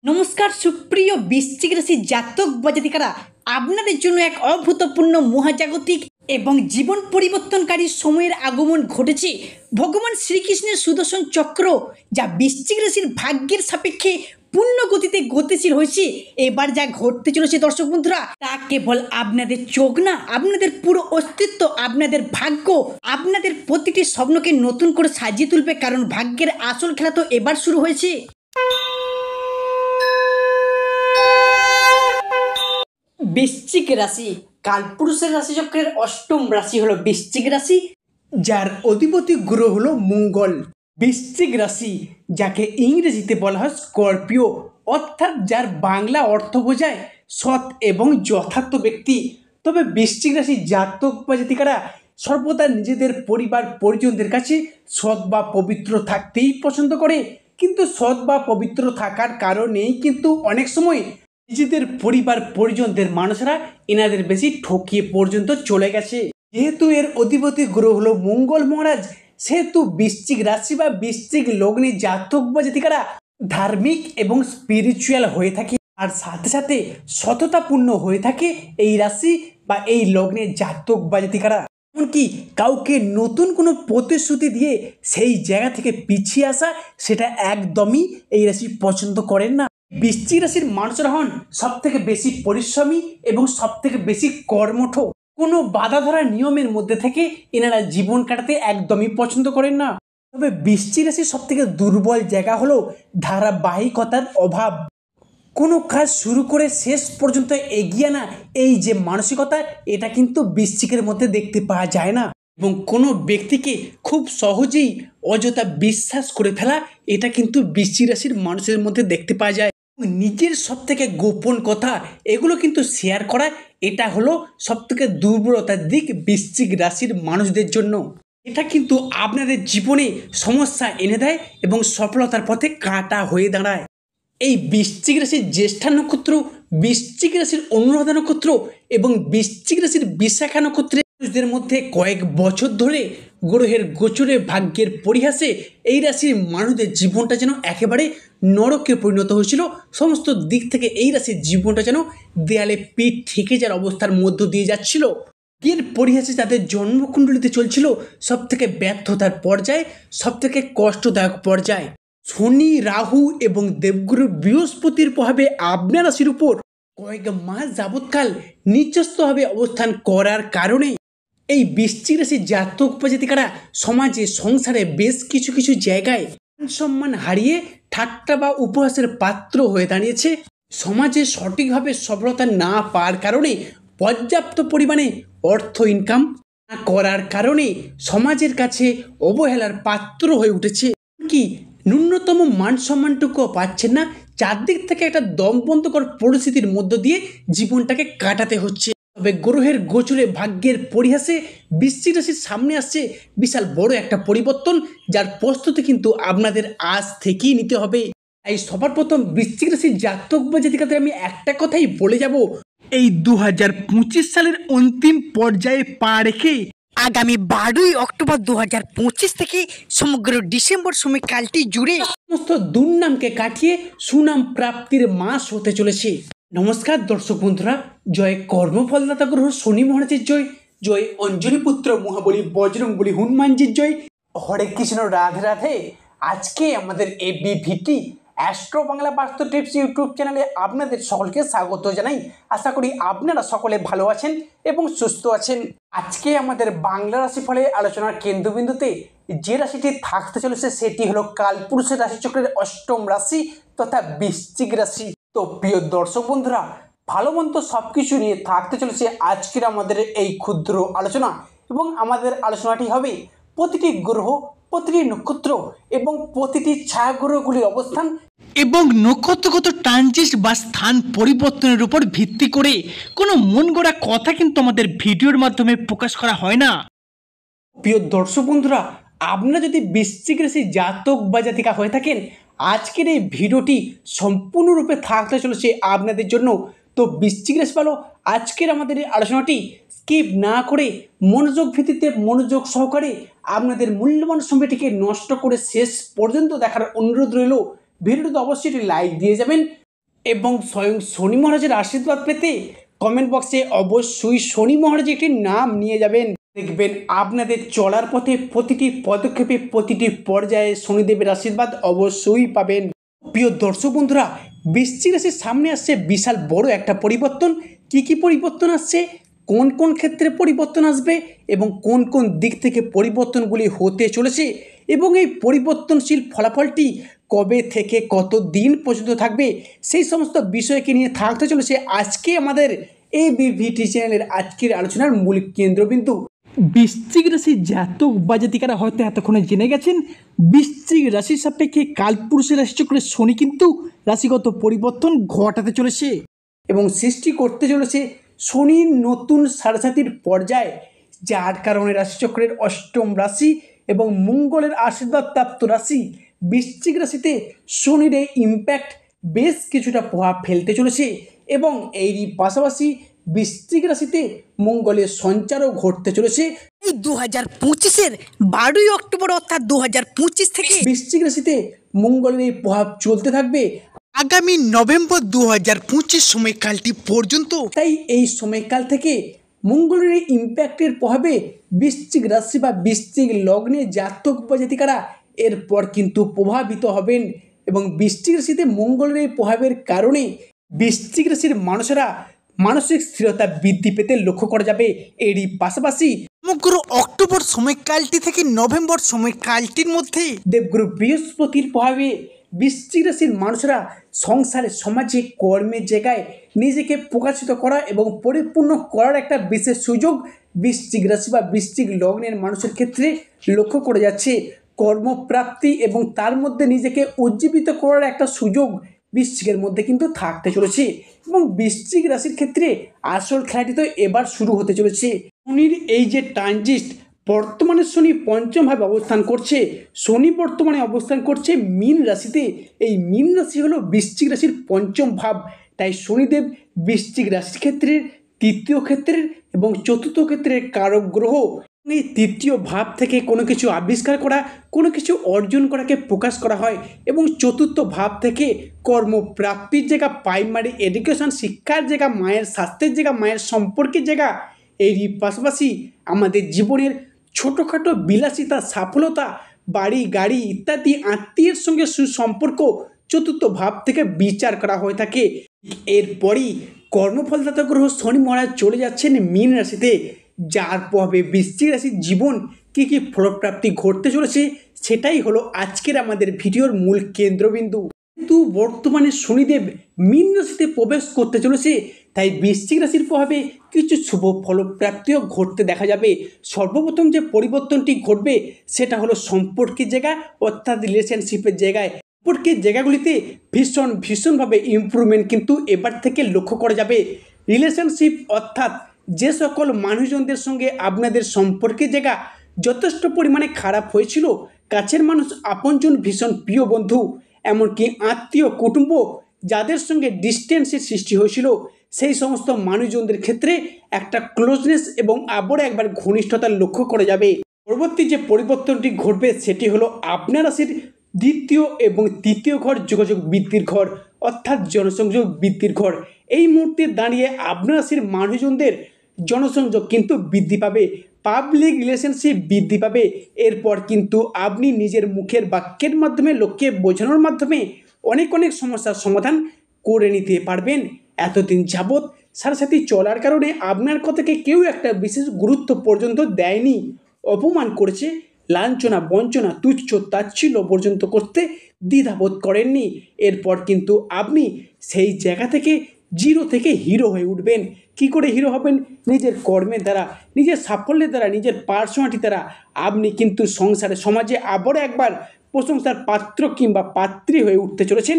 নমস্কার সুপ্রিয় বৃশ্চিক রাশি জাতক বা জাতিকারা, আপনাদের জন্য এক অভূতপূর্ণ মহাজাগতিক এবং জীবন পরিবর্তনকারী সময়ের আগমন ঘটেছে। ভগবান শ্রীকৃষ্ণের সুদর্শন চক্র যা বৃশ্চিক রাশির ভাগ্যের সাপেক্ষে পূর্ণ গতিতে গতিশীল হয়েছে। এবার যা ঘটতে চলেছে দর্শক বন্ধুরা, তা কেবল আপনাদের চোখ না, আপনাদের পুরো অস্তিত্ব, আপনাদের ভাগ্য, আপনাদের প্রতিটি স্বপ্নকে নতুন করে সাজিয়ে তুলবে। কারণ ভাগ্যের আসল খেলা তো এবার শুরু হয়েছে। বৃশ্চিক রাশি কালপুরুষের রাশিচক্রের অষ্টম রাশি হলো বৃশ্চিক রাশি, যার অধিপতি গ্রহ হলো মঙ্গল। বৃশ্চিক রাশি যাকে ইংরেজিতে বলা হয় স্করপিও, অর্থাৎ যার বাংলা অর্থ বোঝায় সৎ এবং যথার্থ ব্যক্তি। তবে বৃশ্চিক রাশি জাতক বা জাতিকারা সর্বদা নিজেদের পরিবার পরিজনদের কাছে সৎ বা পবিত্র থাকতেই পছন্দ করে, কিন্তু সৎ বা পবিত্র থাকার কারণেই কিন্তু অনেক সময় নিজেদের পরিবার পরিজনদের মানুষরা এনাদের বেশি ঠকিয়ে পর্যন্ত চলে গেছে। যেহেতু এর অধিপতি গ্রহ হলো মঙ্গল মহারাজ, সেহেতু বৃশ্চিক রাশি বা বৃশ্চিক লগ্নে জাতক বা জাতিকারা ধার্মিক এবং স্পিরিচুয়াল হয়ে থাকে, আর সাথে সাথে সততাপূর্ণ হয়ে থাকে এই রাশি বা এই লগ্নে জাতক বা জাতিকারা। এমনকি কাউকে নতুন কোনো প্রতিশ্রুতি দিয়ে সেই জায়গা থেকে পিছিয়ে আসা, সেটা একদমই এই রাশি পছন্দ করেন না। বৃশ্চিক রাশির মানুষরা হন সব থেকে বেশি পরিশ্রমী এবং সব থেকে বেশি কর্মঠ। কোনো বাধা ধরা নিয়মের মধ্যে থেকে এনারা জীবন কাটাতে একদমই পছন্দ করেন না। তবে বৃশ্চিক রাশির সব থেকে দুর্বল জায়গা হলো ধারাবাহিকতার অভাব। কোনো কাজ শুরু করে শেষ পর্যন্ত এগিয়ে না, এই যে মানসিকতা, এটা কিন্তু বৃশ্চিকের মধ্যে দেখতে পাওয়া যায় না। এবং কোনো ব্যক্তিকে খুব সহজেই অযথা বিশ্বাস করে ফেলা, এটা কিন্তু বৃশ্চিক রাশির মানুষের মধ্যে দেখতে পাওয়া যায়। নিজের সব থেকে গোপন কথা এগুলো কিন্তু শেয়ার করা, এটা হলো সব থেকে দুর্বলতার দিক বৃশ্চিক রাশির মানুষদের জন্য। এটা কিন্তু আপনাদের জীবনে সমস্যা এনে দেয় এবং সফলতার পথে কাঁটা হয়ে দাঁড়ায়। এই বৃশ্চিক রাশির জ্যেষ্ঠা নক্ষত্র, বৃশ্চিক রাশির অনুরাধা নক্ষত্র এবং বৃশ্চিক রাশির বিশাখা নক্ষত্রের মধ্যে কয়েক বছর ধরে গ্রহের গোচরে ভাগ্যের পরিহাসে এই রাশির মানুষদের জীবনটা যেন একেবারে নরকে পরিণত হয়েছিল। সমস্ত দিক থেকে এই রাশির জীবনটা যেন দেয়ালে পিঠ ঠেকে যাওয়ার অবস্থার মধ্য দিয়ে যাচ্ছিল। এর পরিহাসে তাদের জন্মকুণ্ডলিতে চলছিল সব থেকে ব্যর্থতার পর্যায়ে, সব থেকে কষ্টদায়ক পর্যায়ে। শনি, রাহু এবং দেবগুরু বৃহস্পতির প্রভাবে আপনার রাশির উপর কয়েক মাস যাবৎকাল নিচস্থভাবে অবস্থান করার কারণে এই বৃশ্চিক রাশির জাতক বা জাতিকারা সমাজে সংসারে বেশ কিছু কিছু জায়গায় সম্মান হারিয়ে ঠাট্টা বা উপহাসের পাত্র হয়ে দাঁড়িয়েছে। সমাজে সঠিকভাবে সফলতা না পাওয়ার কারণে, পর্যাপ্ত পরিমাণে অর্থ ইনকাম না করার কারণে সমাজের কাছে অবহেলার পাত্র হয়ে উঠেছে। কি ন্যূনতম মান সম্মানটুকু পাচ্ছেন না, চারদিক থেকে একটা দমবন্ধকর পরিস্থিতির মধ্য দিয়ে জীবনটাকে কাটাতে হচ্ছে। তবে গ্রহের গোচরে ভাগ্যের পরিহাসে বৃশ্চিক রাশির সামনে আসছে বিশাল বড় একটা পরিবর্তন, যার প্রস্তুতি কিন্তু আপনাদের আজ থেকেই নিতে হবে। এই সবার প্রথম বৃশ্চিক রাশির জাতক বা জাতিকাদের আমি একটা কথাই বলে যাব, এই 2025 সালের অন্তিম পর্যায়ে পা রেখে আগামী 12ই অক্টোবর 2025 থেকে সমগ্র ডিসেম্বর সময়কালটি জুড়ে সমস্ত দুর্নামকে কাটিয়ে সুনাম প্রাপ্তির মাস হতে চলেছে। নমস্কার দর্শক বন্ধুরা, জয় কর্মফলদাতা গ্রহ শনি মহারাজের জয়, জয় অঞ্জলি পুত্র মহাবলী বজরংবলী হনুমানজির জয়। হরে কৃষ্ণ, রাধে রাধে। আজকে আমাদের এবিভিটি অ্যাস্ট্রো বাংলা বাস্তু টিপস ইউটিউব চ্যানেলে আপনাদের সকলকে স্বাগত জানাই। আশা করি আপনারা সকলে ভালো আছেন এবং সুস্থ আছেন। আজকে আমাদের বাংলা রাশিফলে আলোচনার কেন্দ্রবিন্দুতে যে রাশিটি থাকতে চলেছে সেটি হলো কালপুরুষের রাশিচক্রের অষ্টম রাশি তথা বৃশ্চিক রাশি। তো প্রিয় দর্শক বন্ধুরা, ভালো মন্দ সবকিছু নিয়ে থাকতে চলেছে আজকের আমাদের এই ক্ষুদ্র আলোচনা, এবং আমাদের আলোচনাটি হবে প্রতিটি গ্রহ, প্রতিটি নক্ষত্র এবং প্রতিটি ছায়াগ্রহগুলির অবস্থান এবং নক্ষত্রগত ট্রানজিট বা স্থান পরিবর্তনের উপর ভিত্তি করে। কোনো মন গড়া কথা কিন্তু আমাদের ভিডিওর মাধ্যমে প্রকাশ করা হয় না। প্রিয় দর্শক বন্ধুরা, আপনারা যদি বৃশ্চিক রাশি জাতক বা জাতিকা হয়ে থাকেন, আজকের এই ভিডিওটি সম্পূর্ণরূপে থাকতে চলেছে আপনাদের জন্য। তো বৃশ্চিক রাশি ভালো, আজকের আমাদের এই আলোচনাটি স্কিপ না করে মনোযোগ ভিত্তিতে, মনোযোগ সহকারে আপনাদের মূল্যবান সময়টিকে নষ্ট করে শেষ পর্যন্ত দেখার অনুরোধ রইল। ভিডিওতে অবশ্যই লাইক দিয়ে যাবেন এবং স্বয়ং শনি মহারাজের আশীর্বাদ পেতে কমেন্ট বক্সে অবশ্যই শনি মহারাজের একটি নাম নিয়ে যাবেন। দেখবেন আপনাদের চলার পথে প্রতিটি পদক্ষেপে প্রতিটি পর্যায়ে শনিদেবের আশীর্বাদ অবশ্যই পাবেন। প্রিয় দর্শক বন্ধুরা, বৃশ্চিক রাশির সামনে আসছে বিশাল বড় একটা পরিবর্তন। কি পরিবর্তন আসছে, কোন কোন ক্ষেত্রে পরিবর্তন আসবে এবং কোন কোন দিক থেকে পরিবর্তনগুলি হতে চলেছে এবং এই পরিবর্তনশীল ফলাফলটি কবে থেকে কত দিন পর্যন্ত থাকবে, সেই সমস্ত বিষয়কে নিয়ে থাকতে চলেছে আজকে আমাদের ABVT চ্যানেলের আজকের আলোচনার মূল কেন্দ্রবিন্দু। বৃশ্চিক রাশি জাতক বা জাতিকারা হয়তো এতক্ষণে জেনে গেছেন, বৃশ্চিক রাশির সাপেক্ষে কালপুরুষের রাশিচক্রে শনি কিন্তু রাশিগত পরিবর্তন ঘটাতে চলেছে এবং সৃষ্টি করতে চলেছে শনির নতুন সাড়ে পর্যায়, যার কারণে রাশিচক্রের অষ্টম রাশি এবং মঙ্গলের আশীর্বাদ প্রাপ্ত রাশি বৃশ্চিক রাশিতে শনির এই ইম্প্যাক্ট বেশ কিছুটা প্রভাব ফেলতে চলেছে এবং এরই পাশাপাশি বৃশ্চিক রাশিতে মঙ্গলের সঞ্চারও ঘটতে চলেছে। এই 2025-এর 12 অক্টোবর অর্থাৎ 2025 থেকে বৃশ্চিক রাশিতে মঙ্গলের এই প্রভাব চলতে থাকবে আগামী নভেম্বর 2025 সময়কালটি পর্যন্ত। তাই এই সময়কাল থেকে মঙ্গলের এই ইম্প্যাক্টের প্রভাবে বৃশ্চিক রাশি বা বৃশ্চিক লগ্নে জাতক বা জাতিকারা এরপর কিন্তু প্রভাবিত হবেন এবং বৃশ্চিক রাশিতে মঙ্গলের এই প্রভাবের কারণে বৃশ্চিক রাশির মানুষেরা মানসিক স্থিরতা বৃদ্ধি পেতে লক্ষ্য করা যাবে। এরই পাশাপাশি সমগ্র অক্টোবর সময়কালটি থেকে নভেম্বর সময়কালটির মধ্যে দেবগুরু বৃহস্পতির প্রভাবে বৃশ্চিক রাশির মানুষেরা সংসারে, সমাজে, কর্মের জায়গায় নিজেকে প্রকাশিত করা এবং পরিপূর্ণ করার একটা বিশেষ সুযোগ বৃশ্চিক রাশি বা বৃশ্চিক লগ্নের মানুষের ক্ষেত্রে লক্ষ্য করে যাচ্ছে। কর্মপ্রাপ্তি এবং তার মধ্যে নিজেকে উজ্জীবিত করার একটা সুযোগ বৃশ্চিকের মধ্যে কিন্তু থাকতে চলেছে এবং বৃশ্চিক রাশির ক্ষেত্রে আসল খেলাটি তো এবার শুরু হতে চলেছে। শনির এই যে ট্রানজিট, বর্তমানে শনি পঞ্চমভাবে অবস্থান করছে, শনি বর্তমানে অবস্থান করছে মীন রাশিতে। এই মীন রাশি হলো বৃশ্চিক রাশির পঞ্চম ভাব, তাই শনিদেব বৃশ্চিক রাশির ক্ষেত্রের, তৃতীয় ক্ষেত্রের এবং চতুর্থ ক্ষেত্রের কারক গ্রহ। এই তৃতীয় ভাব থেকে কোনো কিছু আবিষ্কার করা, কোনো কিছু অর্জন করাকে প্রকাশ করা হয় এবং চতুর্থ ভাব থেকে কর্মপ্রাপ্তির জায়গা, প্রাইমারি এডুকেশন, শিক্ষার জায়গা, মায়ের স্বাস্থ্যের জায়গা, মায়ের সম্পর্কের জায়গা, এরই পাশাপাশি আমাদের জীবনের ছোটোখাটো বিলাসিতা, সফলতা, বাড়ি গাড়ি ইত্যাদি আত্মীয়ের সঙ্গে সুসম্পর্ক চতুর্থ ভাব থেকে বিচার করা হয়ে থাকে। এরপরই কর্মফলদাতা গ্রহ শনি মহারাজ চলে যাচ্ছেন মীন রাশিতে, যার প্রভাবে বৃশ্চিক রাশির জীবন কী ফলপ্রাপ্তি ঘটতে চলেছে সেটাই হলো আজকের আমাদের ভিডিওর মূল কেন্দ্রবিন্দু। কিন্তু বর্তমানে শনিদেব মীন রাশিতে প্রবেশ করতে চলেছে, তাই বৃশ্চিক রাশির প্রভাবে কিছু শুভ ফলপ্রাপ্তিও ঘটতে দেখা যাবে। সর্বপ্রথম যে পরিবর্তনটি ঘটবে সেটা হলো সম্পর্কের জায়গা অর্থাৎ রিলেশনশিপের জায়গায়। সম্পর্কের জায়গাগুলিতে ভীষণভাবে ইমপ্রুভমেন্ট কিন্তু এবার থেকে লক্ষ্য করা যাবে। রিলেশনশিপ অর্থাৎ যে সকল মানুষজনদের সঙ্গে আপনাদের সম্পর্কের জায়গা যথেষ্ট পরিমাণে খারাপ হয়েছিল, কাছের মানুষ, আপনজন, ভীষণ প্রিয় বন্ধু, এমনকি আত্মীয় কুটুম্ব যাদের সঙ্গে ডিস্টেন্সের সৃষ্টি হয়েছিল, সেই সমস্ত মানুষজনদের ক্ষেত্রে একটা ক্লোজনেস এবং আবার একবার ঘনিষ্ঠতা লক্ষ্য করা যাবে। পরবর্তী যে পরিবর্তনটি ঘটবে সেটি হলো আপনার রাশির দ্বিতীয় এবং তৃতীয় ঘর যোগাযোগ বৃদ্ধির ঘর অর্থাৎ জনসংযোগ বৃদ্ধির ঘর। এই মুহূর্তে দাঁড়িয়ে আপনার রাশির মানুষজনদের জনসংযোগ কিন্তু বৃদ্ধি পাবে, পাবলিক রিলেশনশিপ বৃদ্ধি পাবে। এরপর কিন্তু আপনি নিজের মুখের বাক্যের মাধ্যমে লোককে বোঝানোর মাধ্যমে অনেক সমস্যার সমাধান করে নিতে পারবেন। এতদিন যাবৎ সাথে চলার কারণে আপনার কথাকে কেউ একটা বিশেষ গুরুত্ব পর্যন্ত দেয়নি, অপমান করেছে, লাঞ্ছনা, বঞ্চনা, তুচ্ছ তাচ্ছিল্য পর্যন্ত করতে দ্বিধাবোধ করেননি। এরপর কিন্তু আপনি সেই জায়গা থেকে জিরো থেকে হিরো হয়ে উঠবেন। কি করে হিরো হবেন? নিজের কর্মের দ্বারা, নিজের সাফল্যের দ্বারা, নিজের পার্সোনালিটি দ্বারা আপনি কিন্তু সংসারে, সমাজে আবার একবার প্রশংসার পাত্র কিংবা পাত্রী হয়ে উঠতে চলেছেন।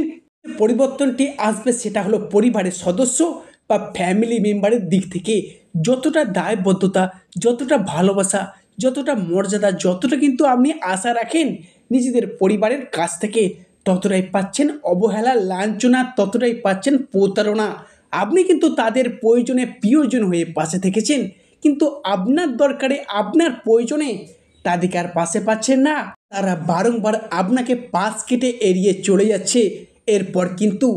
পরিবর্তনটি আসবে সেটা হলো পরিবারের সদস্য বা ফ্যামিলি মেম্বারের দিক থেকে। যতটা দায়বদ্ধতা, যতটা ভালোবাসা, যতটা মর্যাদা, যতটা কিন্তু আপনি আশা রাখেন নিজেদের পরিবারের কাছ থেকে, ততটাই পাচ্ছেন অবহেলা, লাঞ্ছনা, ততটাই পাচ্ছেন প্রতারণা। আপনি কিন্তু তাদের প্রয়োজনে প্রিয়জন হয়ে পাশে থেকেছেন, কিন্তু আপনার দরকারে, আপনার প্রয়োজনে তাদেরকে আর পাশে পাচ্ছেন না। তারা বারংবার আপনাকে পাশ কেটে এড়িয়ে চলে যাচ্ছে। এরপর কিন্তু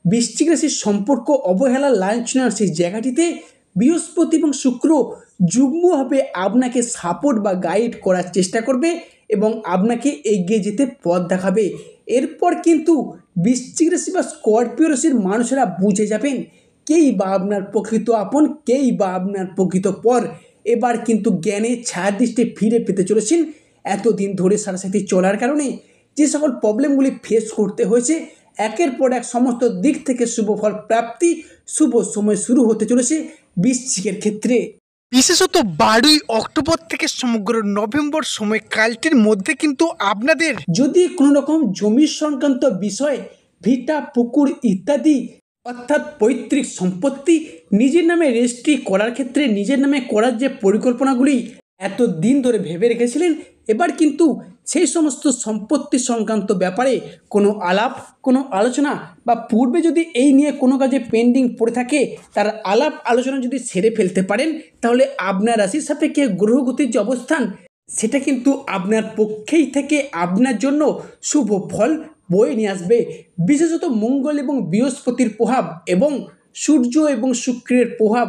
বৃশ্চিক রাশির সম্পর্ক অবহেলা লাঞ্ছনার সেই জায়গাটিতে বৃহস্পতি এবং শুক্র যুগ্মভাবে আপনাকে সাপোর্ট বা গাইড করার চেষ্টা করবে এবং আপনাকে এগিয়ে যেতে পথ দেখাবে। এরপর কিন্তু বৃশ্চিক রাশি বা স্করপিও রাশির মানুষেরা বুঝে যাবেন কেই বা আপনার প্রকৃত আপন, কেই বা আপনার প্রকৃত পর। এবার কিন্তু জ্ঞানে ছায়া দৃষ্টি ফিরে পেতে চলেছেন। এতদিন ধরে সাথে চলার কারণে যে সকল প্রবলেমগুলি ফেস করতে হয়েছে, একের পর এক সমস্ত দিক থেকে শুভ ফল প্রাপ্তি, শুভ সময় শুরু হতে চলেছে বৃশ্চিকের ক্ষেত্রে। বিশেষত 12ই অক্টোবর থেকে সমগ্র নভেম্বর সময়কালটির মধ্যে কিন্তু আপনাদের যদি কোনো রকম জমি সংক্রান্ত বিষয়, ভিটা, পুকুর ইত্যাদি অর্থাৎ পৈতৃক সম্পত্তি নিজের নামে রেজিস্ট্রি করার ক্ষেত্রে নিজের নামে করার যে পরিকল্পনাগুলি এত দিন ধরে ভেবে রেখেছিলেন, এবার কিন্তু সেই সমস্ত সম্পত্তি সংক্রান্ত ব্যাপারে কোনো আলাপ, কোনো আলোচনা বা পূর্বে যদি এই নিয়ে কোনো কাজে পেন্ডিং পড়ে থাকে তার আলাপ আলোচনা যদি সেরে ফেলতে পারেন, তাহলে আপনার রাশির সাপেক্ষে গ্রহগতির যে অবস্থান সেটা কিন্তু আপনার পক্ষেই থেকে আপনার জন্য শুভ ফল বয়ে নিয়ে আসবে। বিশেষত মঙ্গল এবং বৃহস্পতির প্রভাব এবং সূর্য এবং শুক্রের প্রভাব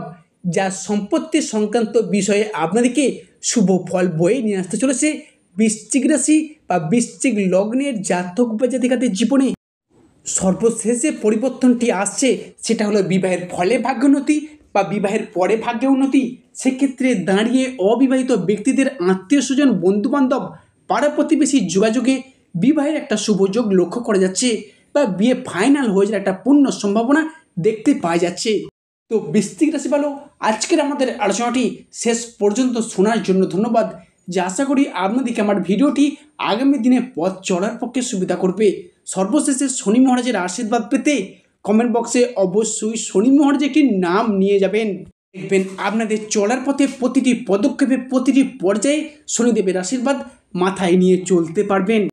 যা সম্পত্তি সংক্রান্ত বিষয়ে আপনাদেরকে শুভ ফল বয়ে নিয়ে আসতে চলেছে বৃশ্চিক রাশি বা বৃশ্চিক লগ্নের জাতক বা জাতিকাদের জীবনে। সর্বশেষ যে পরিবর্তনটি আসছে সেটা হলো বিবাহের ফলে ভাগ্যোন্নতি বা বিবাহের পরে ভাগ্য উন্নতি। সেক্ষেত্রে দাঁড়িয়ে অবিবাহিত ব্যক্তিদের আত্মীয় স্বজন, বন্ধুবান্ধব, পাড়া প্রতিবেশী যোগাযোগে বিবাহের একটা শুভযোগ লক্ষ্য করা যাচ্ছে বা বিয়ে ফাইনাল হয়ে যাওয়ার একটা পূর্ণ সম্ভাবনা দেখতে পাওয়া যাচ্ছে। তো বৃশ্চিক রাশি ভালো, আজকের আমাদের আলোচনাটি শেষ পর্যন্ত শোনার জন্য ধন্যবাদ। যে আশা করি আপনাদেরকে আমার ভিডিওটি আগামী দিনে পথ চলার পক্ষে সুবিধা করবে। সর্বশেষে শনি মহারাজের আশীর্বাদ পেতে কমেন্ট বক্সে অবশ্যই শনি মহারাজের একটি নাম নিয়ে যাবেন। দেখবেন আপনাদের চলার পথে প্রতিটি পদক্ষেপে প্রতিটি পর্যায়ে শনিদেবের আশীর্বাদ মাথায় নিয়ে চলতে পারবেন।